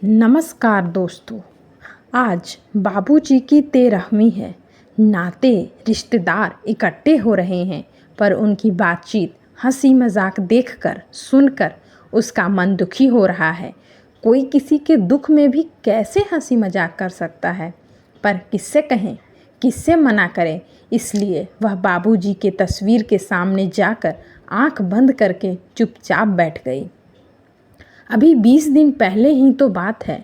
नमस्कार दोस्तों। आज बाबूजी की 13वीं है। नाते रिश्तेदार इकट्ठे हो रहे हैं, पर उनकी बातचीत हंसी मजाक देखकर सुनकर उसका मन दुखी हो रहा है। कोई किसी के दुख में भी कैसे हंसी मजाक कर सकता है, पर किससे कहें, किससे मना करें। इसलिए वह बाबूजी के तस्वीर के सामने जाकर आंख बंद करके चुपचाप बैठ गई। अभी 20 दिन पहले ही तो बात है,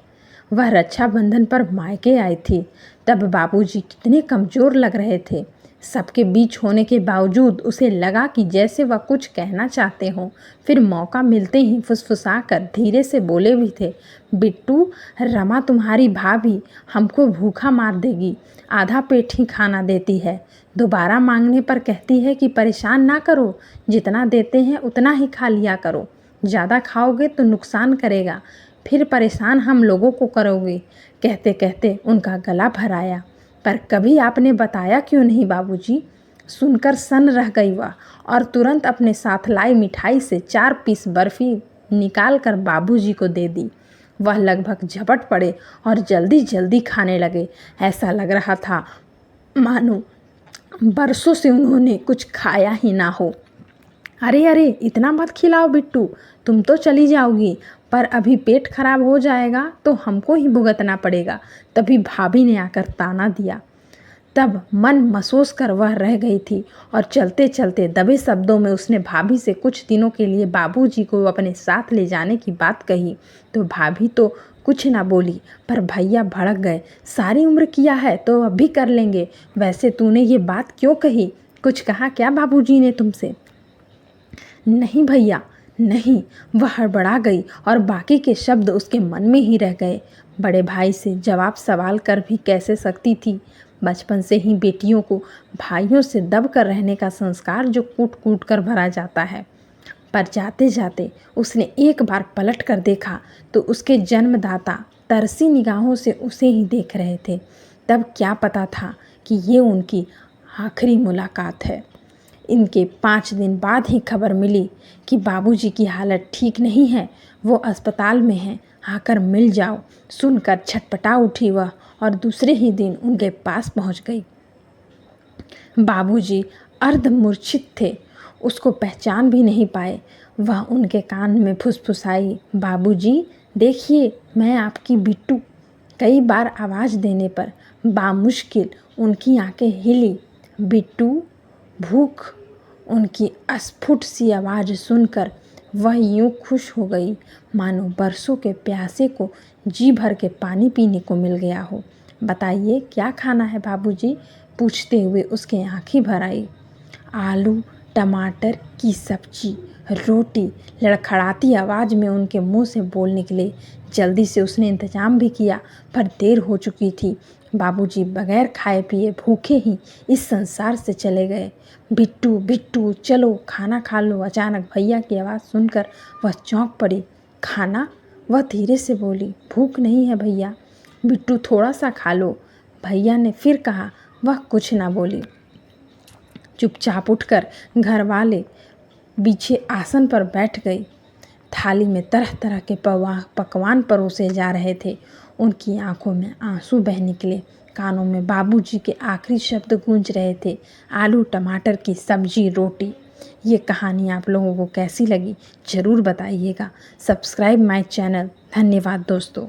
वह रक्षाबंधन पर मायके आई थी। तब बाबूजी कितने कमज़ोर लग रहे थे। सबके बीच होने के बावजूद उसे लगा कि जैसे वह कुछ कहना चाहते हों। फिर मौका मिलते ही फुसफुसाकर धीरे से बोले भी थे, बिट्टू, रमा तुम्हारी भाभी हमको भूखा मार देगी, आधा पेट ही खाना देती है। दोबारा मांगने पर कहती है कि परेशान ना करो, जितना देते हैं उतना ही खा लिया करो, ज़्यादा खाओगे तो नुकसान करेगा, फिर परेशान हम लोगों को करोगे। कहते कहते उनका गला भर आया। पर कभी आपने बताया क्यों नहीं बाबूजी? सुनकर सन रह गई वह और तुरंत अपने साथ लाई मिठाई से 4 पीस बर्फ़ी निकाल कर बाबूजी को दे दी। वह लगभग झपट पड़े और जल्दी जल्दी खाने लगे। ऐसा लग रहा था मानो बरसों से उन्होंने कुछ खाया ही ना हो। अरे अरे, इतना मत खिलाओ बिट्टू, तुम तो चली जाओगी, पर अभी पेट खराब हो जाएगा तो हमको ही भुगतना पड़ेगा। तभी भाभी ने आकर ताना दिया। तब मन मसोस कर वह रह गई थी और चलते चलते दबे शब्दों में उसने भाभी से कुछ दिनों के लिए बाबूजी को अपने साथ ले जाने की बात कही। तो भाभी तो कुछ ना बोली, पर भैया भड़क गए। सारी उम्र किया है तो अब भी कर लेंगे। वैसे तूने ये बात क्यों कही? कुछ कहा क्या बाबूजी ने तुमसे? नहीं भैया, नहीं, वह हड़बड़ा गई और बाकी के शब्द उसके मन में ही रह गए। बड़े भाई से जवाब सवाल कर भी कैसे सकती थी? बचपन से ही बेटियों को भाइयों से दब कर रहने का संस्कार जो कूट कूट कर भरा जाता है। पर जाते जाते उसने एक बार पलट कर देखा तो उसके जन्मदाता तरसी निगाहों से उसे ही देख रहे थे। तब क्या पता था कि ये उनकी आखिरी मुलाकात है। इनके 5 दिन बाद ही खबर मिली कि बाबूजी की हालत ठीक नहीं है, वो अस्पताल में हैं, आकर मिल जाओ। सुनकर छटपटा उठी वह और दूसरे ही दिन उनके पास पहुंच गई। बाबूजी अर्धमूर्छित थे, उसको पहचान भी नहीं पाए। वह उनके कान में फुसफुसाई, बाबूजी देखिए, मैं आपकी बिट्टू। कई बार आवाज़ देने पर बामुश्किल उनकी आंखें हिली। बिट्टू, भूख। उनकी अस्फुट सी आवाज़ सुनकर वह यूं खुश हो गई मानो बरसों के प्यासे को जी भर के पानी पीने को मिल गया हो। बताइए क्या खाना है बाबूजी? पूछते हुए उसके आंखें भर आई। आलू टमाटर की सब्जी, रोटी, लड़खड़ाती आवाज़ में उनके मुंह से बोल निकले। जल्दी से उसने इंतजाम भी किया, पर देर हो चुकी थी। बाबूजी बगैर खाए पिए भूखे ही इस संसार से चले गए। बिट्टू बिट्टू चलो खाना खा लो। अचानक भैया की आवाज़ सुनकर वह चौंक पड़ी। खाना? वह धीरे से बोली। भूख नहीं है भैया। बिट्टू थोड़ा सा खा लो, भैया ने फिर कहा। वह कुछ ना बोली। चुपचाप उठकर घर वाले पीछे आसन पर बैठ गई। थाली में तरह तरह के पकवान परोसे जा रहे थे। उनकी आंखों में आंसू बह निकले, कानों में बाबूजी के आखिरी शब्द गूंज रहे थे। आलू टमाटर की सब्जी, रोटी। ये कहानी आप लोगों को कैसी लगी ज़रूर बताइएगा। Subscribe my channel. धन्यवाद दोस्तों।